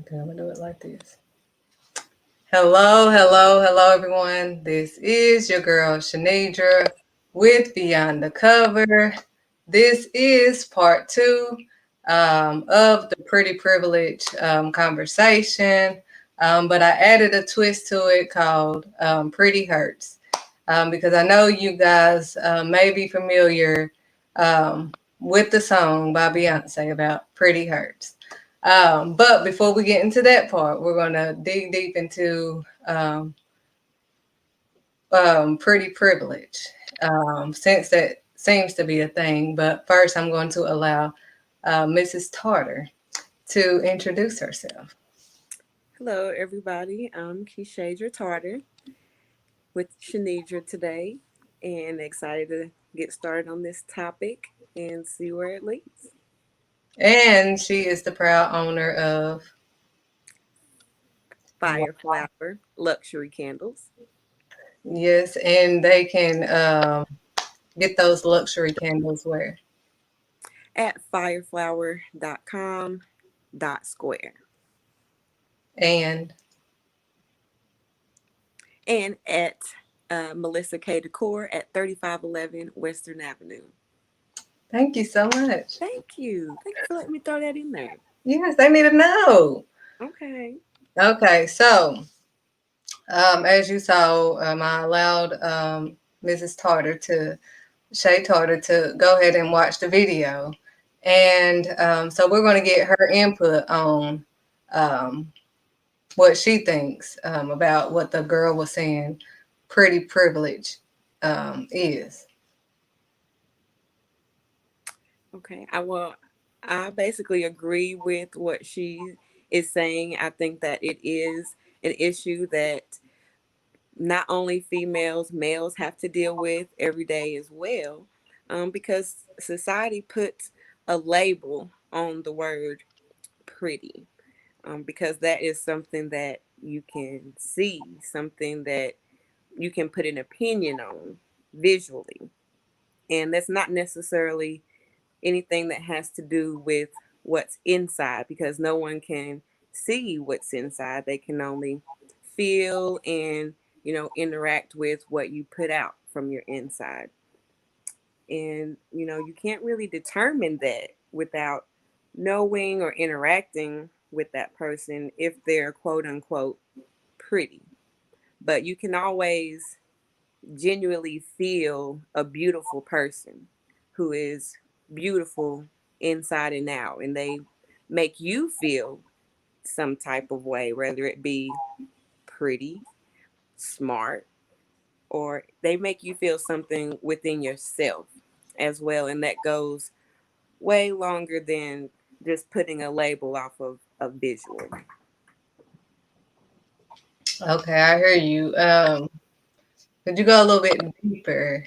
Okay, I'm gonna do it like this. Hello, hello, hello, everyone. This is your girl Shanidra with Beyond the Cover. This is part two of the Pretty Privilege conversation, but I added a twist to it called Pretty Hurts because I know you guys may be familiar with the song by Beyonce about Pretty Hurts. But before we get into that part, we're going to dig deep into pretty privilege, since that seems to be a thing. But first, I'm going to allow Mrs. Tarter to introduce herself. Hello, everybody. I'm Keisha Tarter with Shanidra today, and excited to get started on this topic and see where it leads. And she is the proud owner of. Fire Flower Luxury Candles Yes, and they can get those luxury candles where. at fireflower.com.square And and at Melissa K. Decor at 3511 Western Avenue. thank you so much. Thank you. Thank you for letting me throw that in there. Yes, they need to know. Okay. Okay, so as you saw, I allowed Mrs. Tarter to Shay Tarter to go ahead and watch the video, and so we're going to get her input on um, what she thinks about what the girl was saying. Pretty privilege is. Okay. I basically agree with what she is saying. I think that it is an issue that not only females, males have to deal with every day as well, because society puts a label on the word pretty, because that is something that you can see, something that you can put an opinion on visually. And that's not necessarily anything that has to do with what's inside, because no one can see what's inside. They can only feel and, interact with what you put out from your inside. And, you can't really determine that without knowing or interacting with that person if they're quote unquote pretty. But you can always genuinely feel a beautiful person who is beautiful inside and out, and they make you feel some type of way, whether it be pretty, smart, or they make you feel something within yourself as well. And that goes way longer than just putting a label off of a visual. Okay, I hear you. Could you go a little bit deeper?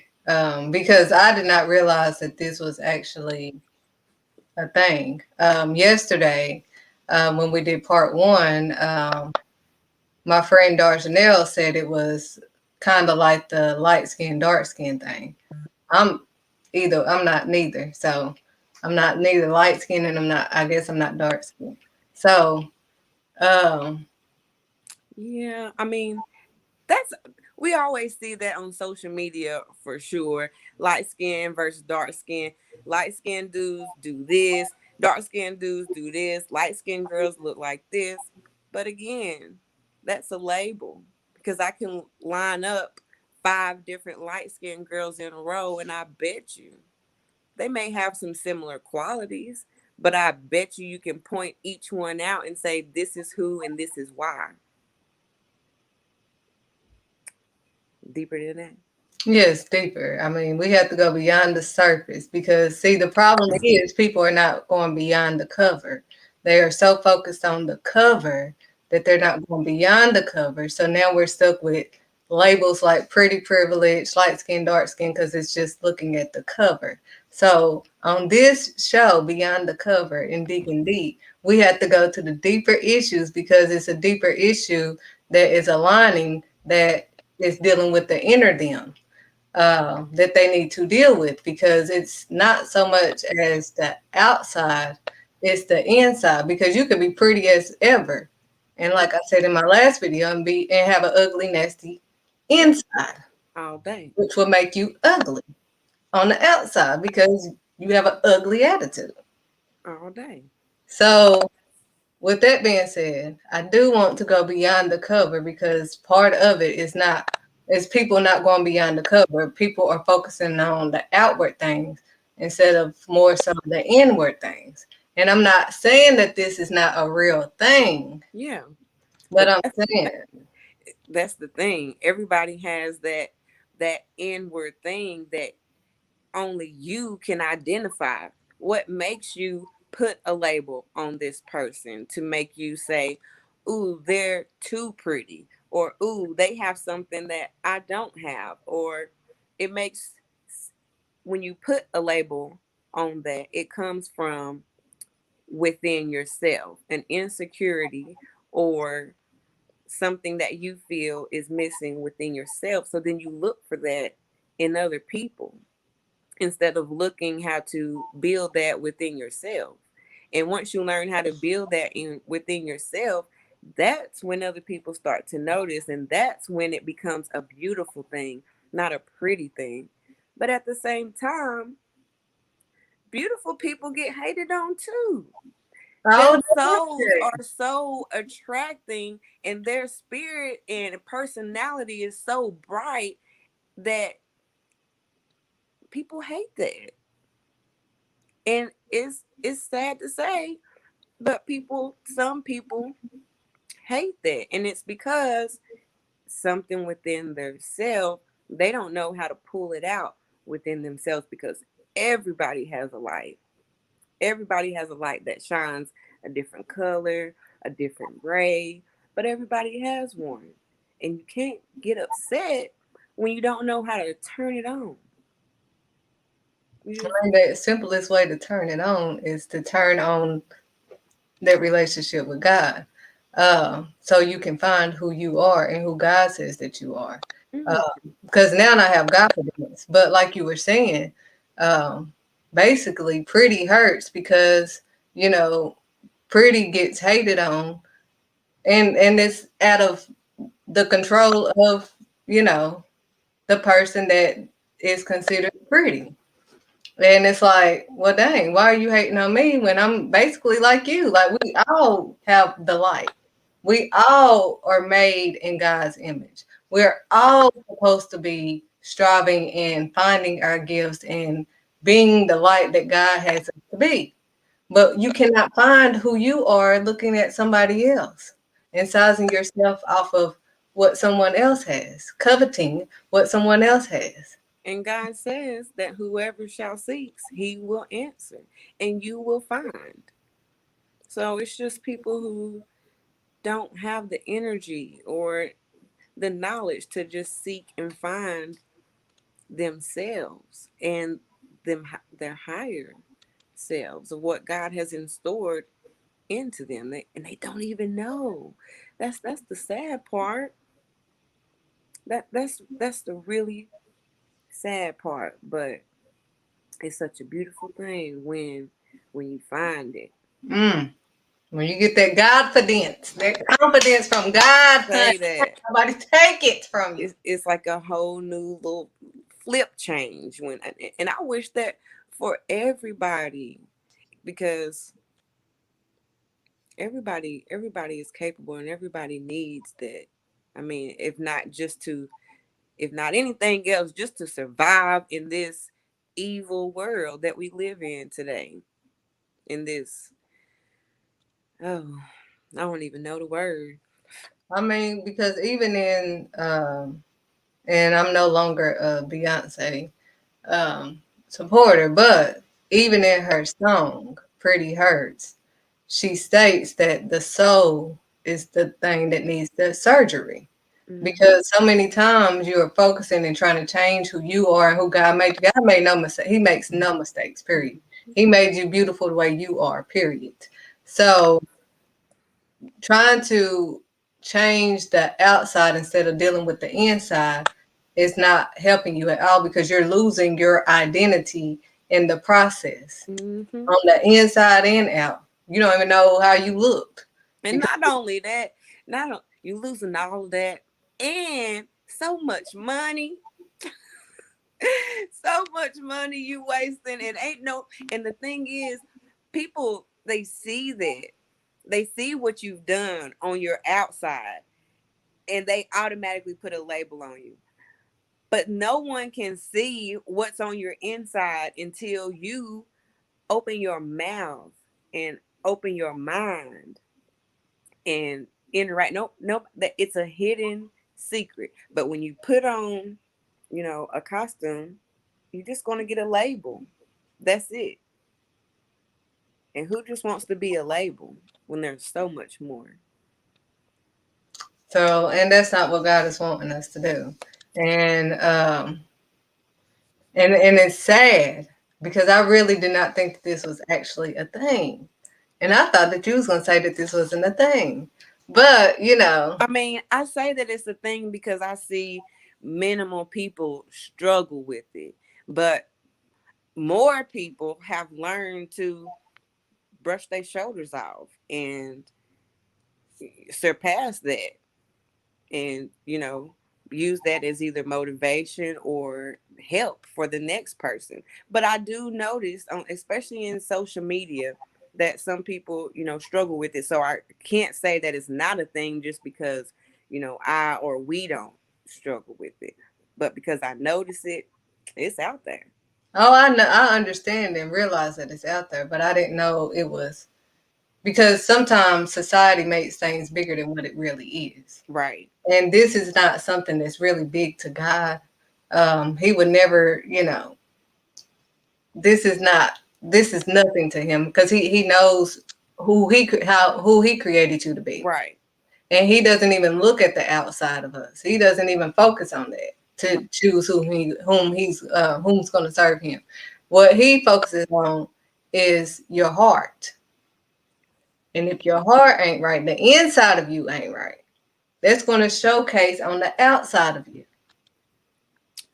Because I did not realize that this was actually a thing. Yesterday, when we did part one, my friend Darjanelle said it was kind of like the light skin, dark skin thing. I'm I'm not neither. So I'm not neither light skin and I guess I'm not dark skin. So, um, Yeah, I mean, that's we always see that on social media for sure. Light skin versus dark skin. Light skin dudes do this, dark skin dudes do this, light skin girls look like this. But again, that's a label, because I can line up five different light skinned girls in a row, and I bet you they may have some similar qualities, but I bet you can point each one out and say this is who and this is why. Deeper than that. yes, deeper. I mean, we have to go beyond the surface because, see, the problem is people are not going beyond the cover. They are so focused on the cover that they're not going beyond the cover. So now we're stuck with labels like pretty privilege, light skin, dark skin, because it's just looking at the cover. So on this show, Beyond the Cover and Digging Deep, we have to go to the deeper issues because it's a deeper issue that is aligning that is dealing with the inner them that they need to deal with because it's not so much as the outside It's the inside, because you can be pretty as ever, and like I said in my last video, and have an ugly, nasty inside, all day. which will make you ugly on the outside because you have an ugly attitude. All day. So, with that being said, I do want to go beyond the cover, because part of it is people not going beyond the cover. People are focusing on the outward things instead of more so the inward things. And I'm not saying that this is not a real thing, Yeah. but But I'm saying, that's the thing. Everybody has that inward thing that only you can identify. What makes you put a label on this person to make you say, ooh, they're too pretty, or ooh, they have something that I don't have, or it makes, when you put a label on that, it comes from within yourself, an insecurity or something that you feel is missing within yourself. So then you look for that in other people instead of looking how to build that within yourself. And once you learn how to build that in within yourself, that's when other people start to notice, and that's when it becomes a beautiful thing, not a pretty thing. But at the same time, beautiful people get hated on too. Their oh, souls are so attracting, and their spirit and personality is so bright that people hate that. And it's sad to say, but some people hate that, and it's because something within their self, they don't know how to pull it out within themselves, because everybody has a light. Everybody has a light that shines a different color, a different gray, but everybody has one. And you can't get upset when you don't know how to turn it on. You just, I mean, the simplest way to turn it on is to turn on that relationship with God. So you can find who you are and who God says that you are. mm, Because now I have confidence. But like you were saying, um, basically, pretty hurts because, you know, pretty gets hated on, and it's out of the control of, you know, the person that is considered pretty. And it's like, well, dang, why are you hating on me when I'm basically like you? Like, we all have the light. We all are made in God's image. We're all supposed to be striving and finding our gifts and being the light that God has us to be. But you cannot find who you are looking at somebody else and sizing yourself off of what someone else has, coveting what someone else has. and God says that whoever shall seeks, he will answer and you will find. So it's just people who don't have the energy or the knowledge to just seek and find themselves and their higher selves of what God has stored into them. And they don't even know. That's the sad part. That's the really sad part. But it's such a beautiful thing when you find it. Mm. When you get that confidence from God, honey, Say that. nobody take it from you. It's like a whole new little flip change when, and I wish that for everybody, because everybody is capable and everybody needs that. I mean, if not anything else, just to survive in this evil world that we live in today. In this, oh, I don't even know the word. I mean, because even and I'm no longer a Beyonce supporter, but even in her song, Pretty Hurts, she states that the soul is the thing that needs the surgery. Mm-hmm. Because so many times you are focusing and trying to change who you are and who God made you. God made no mistake. He makes no mistakes, period. He made you beautiful the way you are, period. So trying to change the outside instead of dealing with the inside is not helping you at all, because you're losing your identity in the process Mm-hmm. on the inside and out. You don't even know how you looked. And not only that, you losing all of that and so much money. So much money you wasting and ain't no, and the thing is, people, they see that. They see what you've done on your outside and they automatically put a label on you. But no one can see what's on your inside until you open your mouth and open your mind and interact. No, that it's a hidden secret. But when you put on, a costume, you're just gonna get a label. That's it. And who just wants to be a label when there's so much more? So, and that's not what God is wanting us to do. And and it's sad because I really did not think that this was actually a thing. And I thought that you was gonna say that this wasn't a thing. But, I mean, I say that it's a thing because I see minimal people struggle with it. But more people have learned to brush their shoulders off and surpass that and use that as either motivation or help for the next person. But I do notice especially in social media that some people struggle with it, so I can't say that it's not a thing just because I or we don't struggle with it, but because I notice it, it's out there. oh, I know, I understand and realize that it's out there, but I didn't know it was because sometimes society makes things bigger than what it really is. Right. And this is not something that's really big to God. He would never, this is nothing to him because he knows who he created you to be. Right. And he doesn't even look at the outside of us. He doesn't even focus on that to choose whom's going to serve him. What he focuses on is your heart. And if your heart ain't right, the inside of you ain't right. That's going to showcase on the outside of you.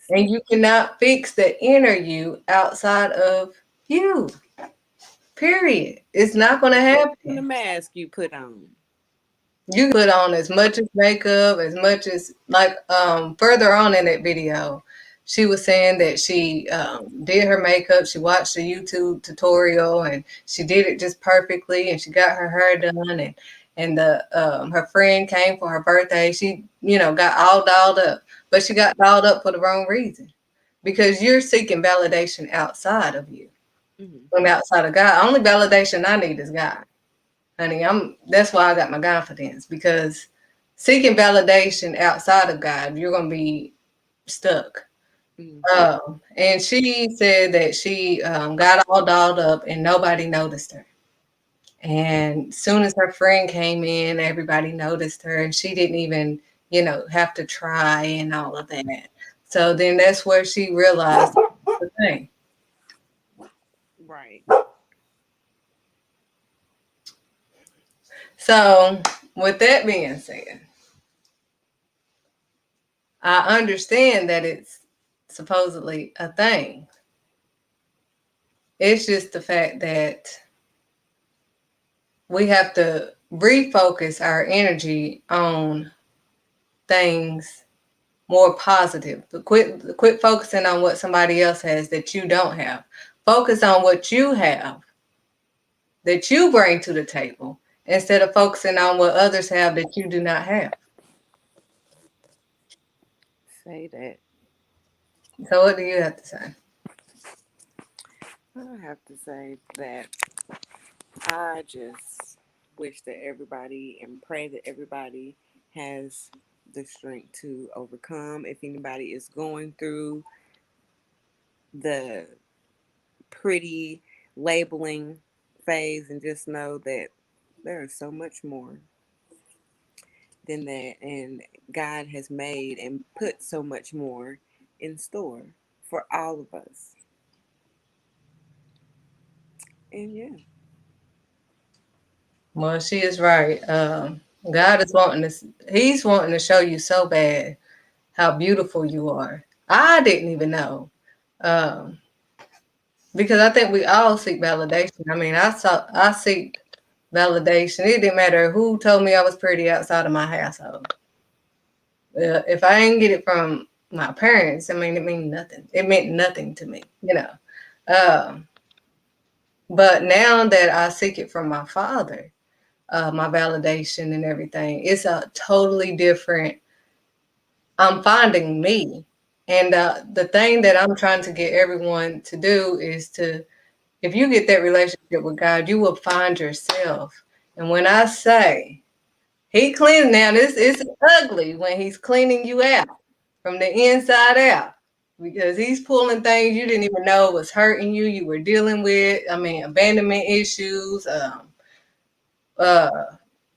And you cannot fix the inner you outside of you. Period. It's not going to The happen. mask you put on. You put on as much as makeup, as much as like further on in that video, she was saying that she did her makeup. She watched a YouTube tutorial and she did it just perfectly, and she got her hair done, and the her friend came for her birthday. She got all dolled up, but she got dolled up for the wrong reason because you're seeking validation outside of you, Mm-hmm. from outside of God. Only validation I need is God. Honey, that's why I got my confidence, because seeking validation outside of God, you're gonna be stuck. Mm-hmm. And she said that she got all dolled up and nobody noticed her. And soon as her friend came in, everybody noticed her, and she didn't even, have to try and all of that. So then that's where she realized the thing. Right. So with that being said, I understand that it's supposedly a thing. It's just the fact that we have to refocus our energy on things more positive. Quit focusing on what somebody else has that you don't have. Focus on what you have that you bring to the table instead of focusing on what others have that you do not have. Say that. So what do you have to say? I have to say that I just wish that everybody and pray that everybody has the strength to overcome. If anybody is going through the pretty labeling phase, and just know that there is so much more than that, and God has made and put so much more in store for all of us. And yeah. Well, she is right. God is he's wanting to show you so bad how beautiful you are. I didn't even know. Um, because I think we all seek validation. I mean, I seek validation. It didn't matter who told me I was pretty outside of my household. If I didn't get it from my parents, I mean, it meant nothing. It meant nothing to me, you know. Um, but now that I seek it from my father, my validation and everything, it's a totally different. I'm finding me. And the thing that I'm trying to get everyone to do is to, if you get that relationship with God, you will find yourself. And when I say he cleans now, this is ugly when he's cleaning you out from the inside out because he's pulling things you didn't even know was hurting you. You were dealing with, I mean, abandonment issues, uh,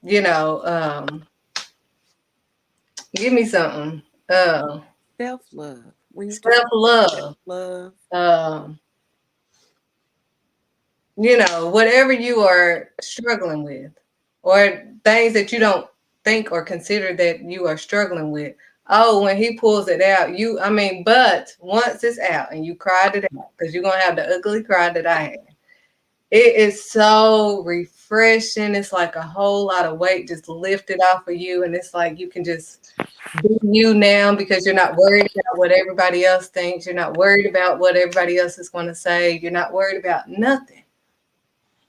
you know, give me something, Self-love. When you talk self love. love, Um, you know, whatever you are struggling with, or things that you don't think or consider that you are struggling with. Oh, when he pulls it out, I mean, but once it's out and you cried it out, because you're going to have the ugly cry that I had. It is so refreshing. It's like a whole lot of weight just lifted off of you. And it's like you can just be you now because you're not worried about what everybody else thinks. You're not worried about what everybody else is going to say. You're not worried about nothing.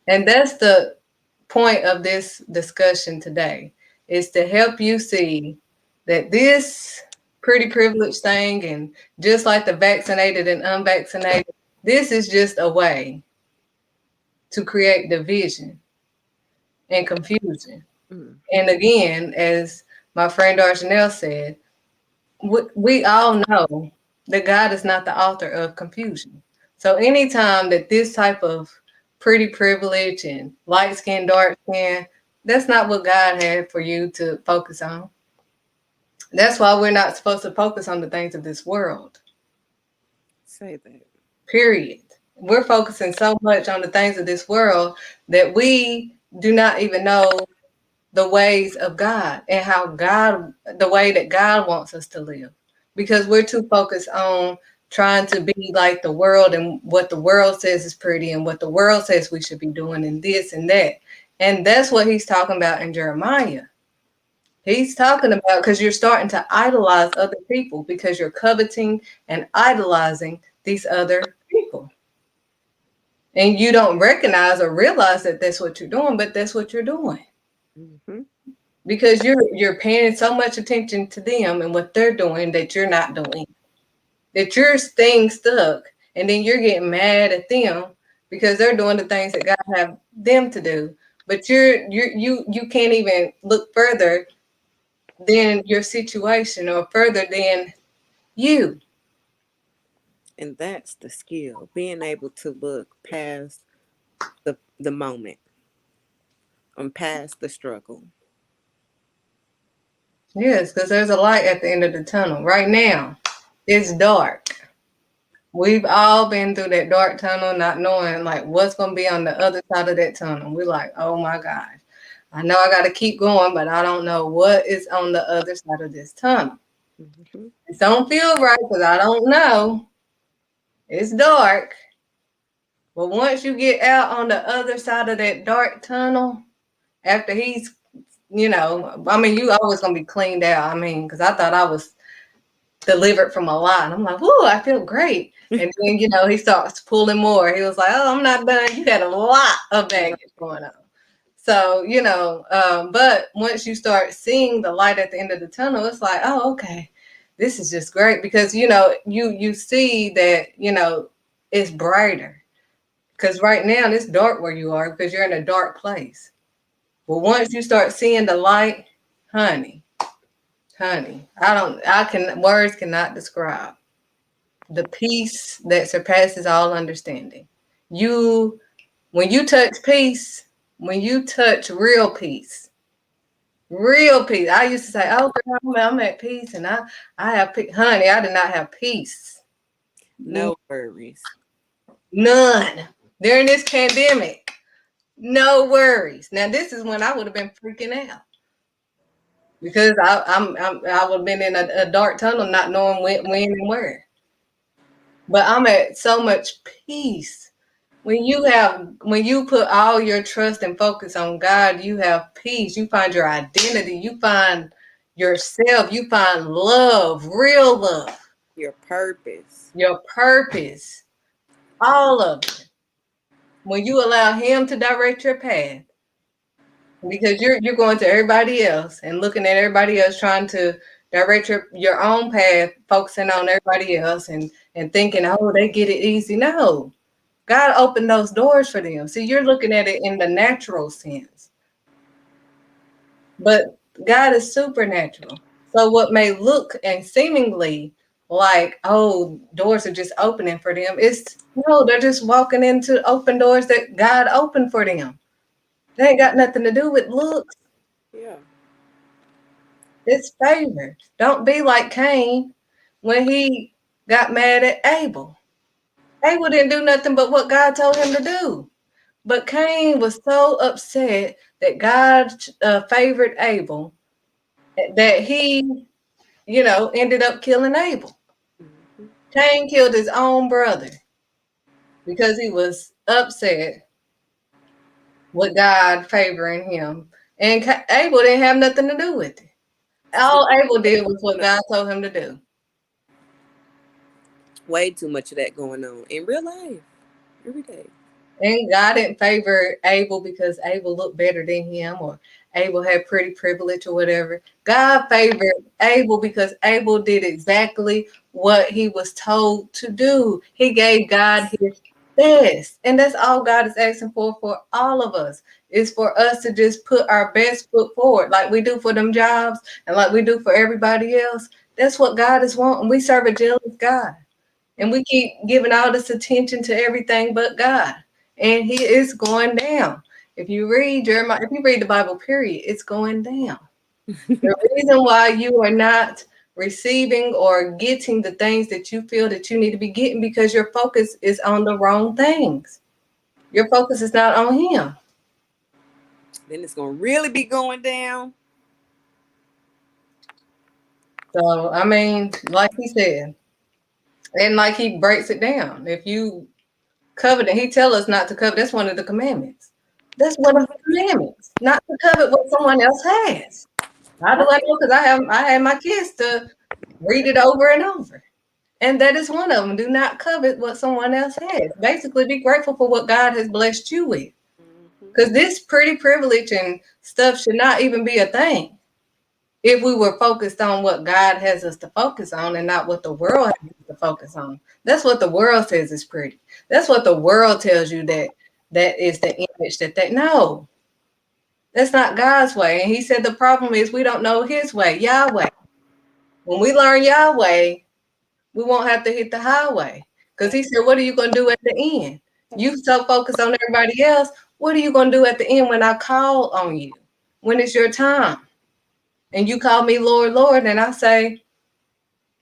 And that's the point of this discussion today, is to help you see that this pretty privileged thing, and just like the vaccinated and unvaccinated, this is just a way to create division and confusion. mm, And again, as my friend Darjanelle said, we all know that God is not the author of confusion. So anytime that this type of pretty privilege and light skin, dark skin, that's not what God had for you to focus on. That's why we're not supposed to focus on the things of this world. say that. Period. We're focusing so much on the things of this world that we do not even know the ways of God and how God, the way that God wants us to live, because we're too focused on trying to be like the world and what the world says is pretty and what the world says we should be doing and this and that. And that's what he's talking about in Jeremiah. He's talking about because you're starting to idolize other people because you're coveting and idolizing these other people. And you don't recognize or realize that that's what you're doing, but that's what you're doing. Mm-hmm. Because you're paying so much attention to them and what they're doing that you're not doing, that you're staying stuck, and then you're getting mad at them because they're doing the things that God have them to do, but you can't even look further than your situation or further than you. And that's the skill, being able to look past the moment and past the struggle. Yes, because there's a light at the end of the tunnel. Right now it's dark. We've all been through that dark tunnel, not knowing like what's going to be on the other side of that tunnel. We're like, oh my gosh, I know I got to keep going, but I don't know what is on the other side of this tunnel. Mm-hmm. It don't feel right because I don't know. It's dark. But once you get out on the other side of that dark tunnel, after he's, I mean, you always going to be cleaned out. I mean, because I thought I was delivered from a lot. And I'm like, whoo, I feel great. And then, he starts pulling more. He was like, oh, I'm not done. You had a lot of baggage going on. So, but once you start seeing the light at the end of the tunnel, it's like, oh, okay, this is just great because, you see that, it's brighter. Because right now it's dark where you are because you're in a dark place. But once you start seeing the light, honey, words cannot describe the peace that surpasses all understanding. You, when you touch peace, when you touch real peace. I used to say, "Oh, girl, I'm at peace," and I have peace. Honey, I did not have peace. No worries. None during this pandemic. No worries. Now this is when I would have been freaking out because I would have been in a dark tunnel, not knowing when and where. But I'm at so much peace. When you put all your trust and focus on God, you have peace. You find your identity. You find yourself. You find love, real love, Your purpose. your purpose, all of it. When you allow Him to direct your path, because you're going to everybody else and looking at everybody else, trying to direct your own path, focusing on everybody else and thinking, oh, they get it easy. No, God opened those doors for them. See, you're looking at it in the natural sense, but God is supernatural. So what may look and seemingly like, oh, doors are just opening for them, it's no, they're just walking into open doors that God opened for them. They ain't got nothing to do with looks. Yeah. It's favor. Don't be like Cain when he got mad at Abel. Abel didn't do nothing but what God told him to do. But Cain was so upset that God favored Abel that he, ended up killing Abel. Hmm. Cain killed his own brother because he was upset with God favoring him. And Abel didn't have nothing to do with it. See, All Abel did was what God told him to do. way too much of that going on in real life every day. And God didn't favor Abel because Abel looked better than him or Abel had pretty privilege or whatever. God favored Abel because Abel did exactly what he was told to do. He gave God his best. And that's all God is asking for all of us, is for us to just put our best foot forward like we do for them jobs and like we do for everybody else. That's what God is wanting. We serve a jealous God. And we keep giving all this attention to everything but God. And he is going down. If you read Jeremiah, if you read the Bible, period, it's going down. The reason why you are not receiving or getting the things that you feel that you need to be getting because your focus is on the wrong things. Your focus is not on him. Then it's gonna really be going down. So I mean, like he said, and like he breaks it down. If you covet, and he tell us not to covet, that's one of the commandments. That's one of the commandments, not to covet what someone else has. How do I know? Because I had my kids to read it over and over. And that is one of them. Do not covet what someone else has. Basically, be grateful for what God has blessed you with. Hmm. Because this pretty privilege and stuff should not even be a thing if we were focused on what God has us to focus on and not what the world has us to focus on. That's what the world says is pretty. That's what the world tells you that is the image that they know. That's not God's way. And he said the problem is we don't know his way, Yahweh. When we learn Yahweh, we won't have to hit the highway. Because he said, what are you going to do at the end? You so focused on everybody else. What are you going to do at the end when I call on you? When it's your time? And you call me Lord, Lord, and I say,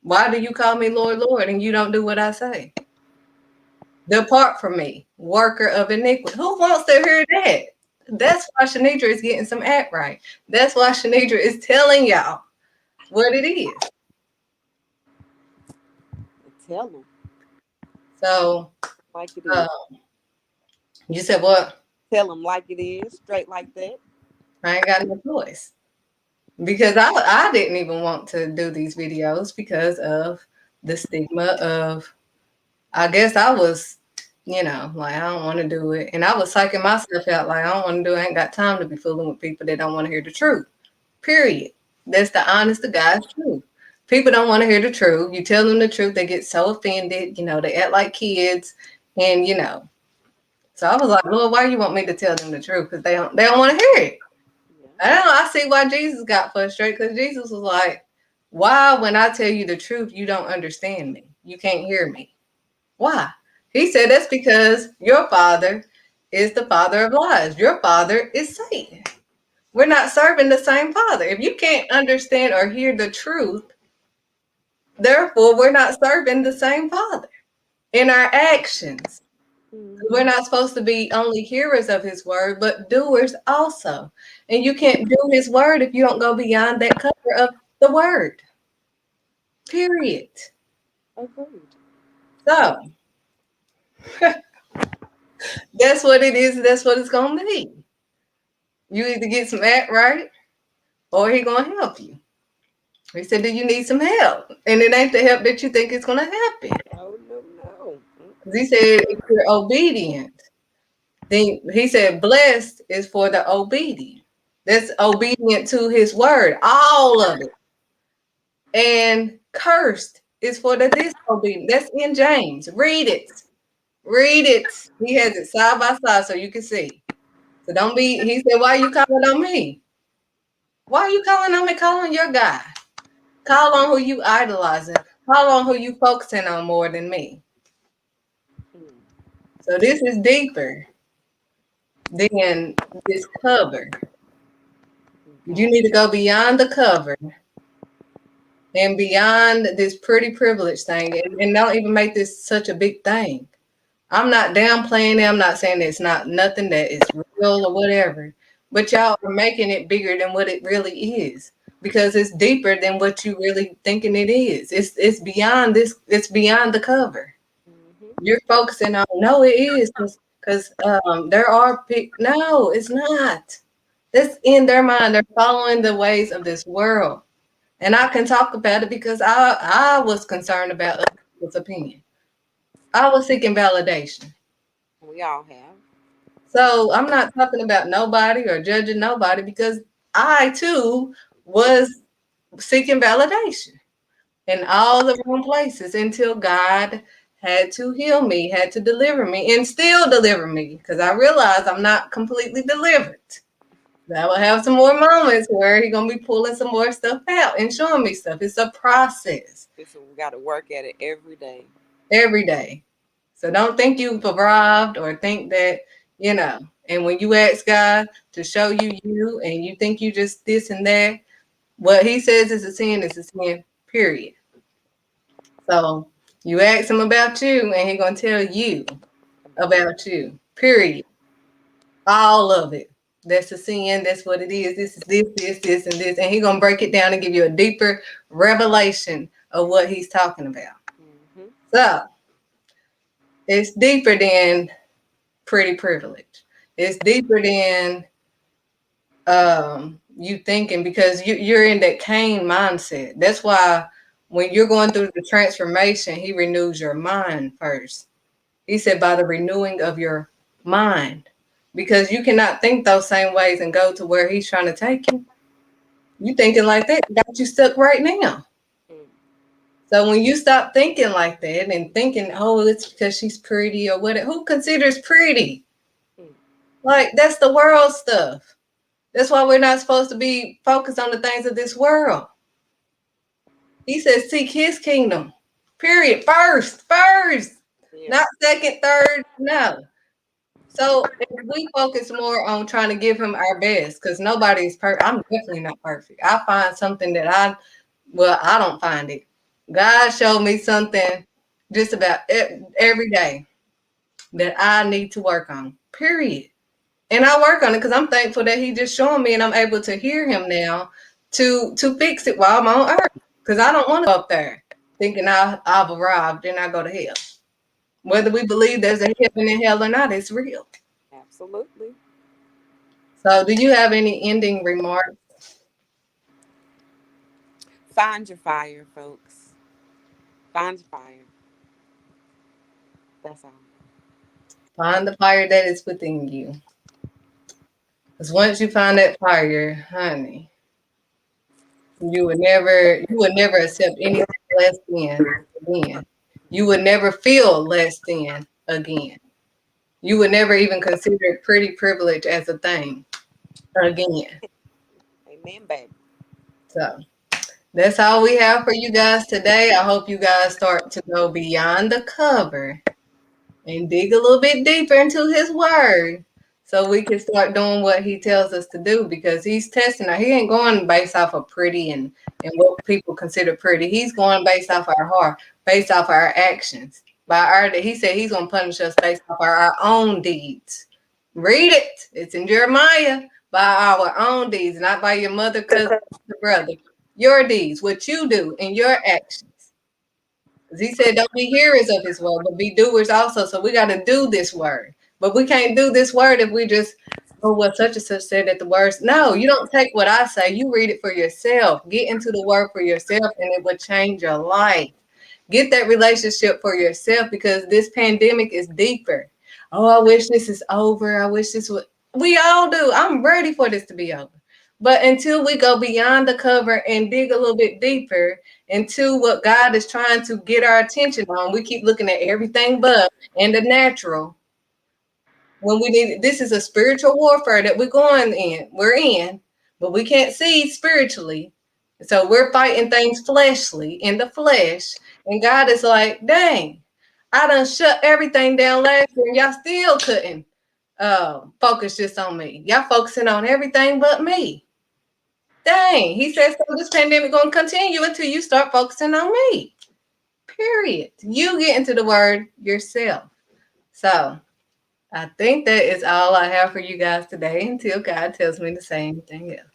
why do you call me Lord, Lord, and you don't do what I say? Depart from me, worker of iniquity. Who wants to hear that? That's why Shanidra is getting some act right. That's why Shanidra is telling y'all what it is. Tell them So, like it uh, is. you said what? Tell them like it is, straight like that. I ain't got no choice. Because I didn't even want to do these videos because of the stigma of, I guess I was, like I don't want to do it. And I was psyching myself out like I don't want to do it. I ain't got time to be fooling with people that don't want to hear the truth. Period. That's the honest to God's truth. People don't want to hear the truth. You tell them the truth, they get so offended, they act like kids. And so I was like, Lord, why you want me to tell them the truth? Because they don't want to hear it. Yeah. I don't know. I see why Jesus got frustrated because Jesus was like, why, when I tell you the truth, you don't understand me? You can't hear me. Why? He said, that's because your father is the father of lies. Your father is Satan. We're not serving the same father. If you can't understand or hear the truth, therefore, we're not serving the same father in our actions. We're Hmm. not supposed to be only hearers of his word, but doers also. And you can't do his word if you don't go beyond that cover of the word. Period. Agreed. So That's what it is. That's what it's gonna be. You either get some act right, or he gonna help you. He said, "Do you need some help?" And it ain't the help that you think is gonna happen. Oh no, no. 'Cause he said, "If you're obedient, then he said, blessed is for the obedient. That's obedient to his word, all of it. And cursed is for the disobedient." That's in James. Read it. Read it. He has it side by side so you can see. So don't be, he said, "Why are you calling on me? Why are you calling on me? Call on your God. Call on who you idolizing. Call on who you focusing on more than me." Mm. So this is deeper than this cover. You Okay. need to go beyond the cover and beyond this pretty privilege thing, and don't even make this such a big thing. I'm not downplaying it. I'm not saying it's not nothing that is real or whatever, but y'all are making it bigger than what it really is because it's deeper than what you really thinking it is. It's beyond this. It's beyond the cover. Mm-hmm. You're focusing on no, it is because there are people. No, it's not. That's in their mind. They're following the ways of this world. And I can talk about it because I was concerned about other people's opinion. I was seeking validation. We all have. So I'm not talking about nobody or judging nobody because I too was seeking validation in all the wrong places until God had to heal me, had to deliver me, and still deliver me because I realized I'm not completely delivered. I will have some more moments where He's gonna be pulling some more stuff out and showing me stuff. It's a process We got to work at it every day. every day. So don't think you've arrived or think that, you know, and when you ask God to show you you and you think you just this and that, what he says is a sin, period. So you ask him about you and he's gonna tell you About about you, period. All of it. That's a sin. That's what it is. This is this, and this. And he's gonna break it down and give you a deeper revelation of what he's talking about. mm-hmm. So it's deeper than pretty privilege. It's deeper than you thinking because you're in that Cain mindset. That's why when you're going through the transformation, he renews your mind first. He said by the renewing of your mind. Because you cannot think those same ways and go to where he's trying to take you. You thinking like that got you stuck right now. Mm. So when you stop thinking like that and thinking, oh, it's because she's pretty or what, who considers pretty? Mm. Like that's the world stuff. That's why we're not supposed to be focused on the things of this world. He says, seek his kingdom. Period. First. Yeah. Not second, third. No. So if we focus more on trying to give him our best, because nobody's perfect. I'm definitely not perfect. I find something that I don't find it. God showed me something just about every day that I need to work on. Period. And I work on it because I'm thankful that he just showing me and I'm able to hear him now to fix it while I'm on earth. Because I don't want to go up there thinking I've arrived and I go to hell. Whether we believe there's a heaven and hell or not, it's real. Absolutely. So do you have any ending remarks? Find your fire, folks. Find your fire. That's all. Find the fire that is within you. Because once you find that fire, honey, you would never accept anything less than again. You would never feel less than again. You would never even consider pretty privilege as a thing again. Amen, baby. So that's all we have for you guys today. I hope you guys start to go beyond the cover and dig a little bit deeper into his word so we can start doing what he tells us to do because he's testing us. He ain't going based off of pretty and what people consider pretty. He's going based off our heart, based off our actions. He said he's gonna punish us based off our own deeds. Read it. It's in Jeremiah. By our own deeds, not by your mother, cousin, brother. Your deeds, what you do in your actions. He said, don't be hearers of his word, but be doers also. So we got to do this word. But we can't do this word if we just, oh, well, such and such said that the words. No, you don't take what I say. You read it for yourself. Get into the word for yourself, and it will change your life. Get that relationship for yourself because this pandemic is deeper. Oh, I wish this is over. I wish this would. We all do. I'm ready for this to be over. But until we go beyond the cover and dig a little bit deeper into what God is trying to get our attention on, we keep looking at everything but and the natural. When we need this is a spiritual warfare that we're in, but we can't see spiritually. So we're fighting things fleshly in the flesh. And God is like, dang, I done shut everything down last year and y'all still couldn't focus just on me. Y'all focusing on everything but me. Dang, he said, so this pandemic gonna continue until you start focusing on me. Period. You get into the word yourself. So I think that is all I have for you guys today until God tells me to say anything else.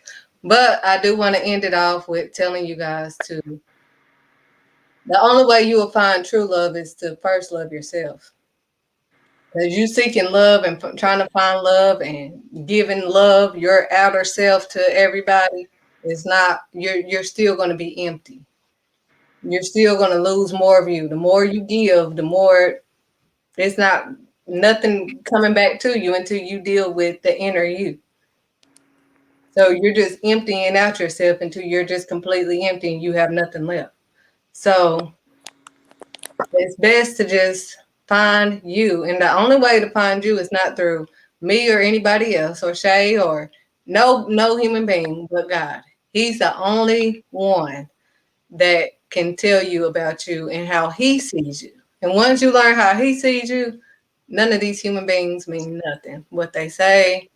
But I do want to end it off with telling you guys to the only way you will find true love is to first love yourself. Because you seeking love and trying to find love and giving love, your outer self to everybody is not, you're still going to be empty. You're still going to lose more of you. The more you give, the more it's not nothing coming back to you until you deal with the inner you. So you're just emptying out yourself until you're just completely empty and you have nothing left. So it's best to just find you. And the only way to find you is not through me or anybody else or Shay or no human being but God. He's the only one that can tell you about you and how he sees you. And once you learn how he sees you, none of these human beings mean nothing. What they say,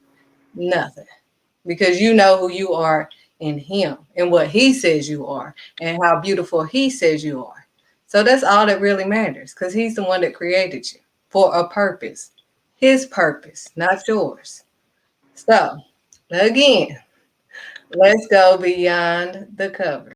nothing. Because you know who you are in him and what he says you are and how beautiful he says you are. So that's all that really matters because he's the one that created you for a purpose, his purpose, not yours. So again, let's go beyond the cover.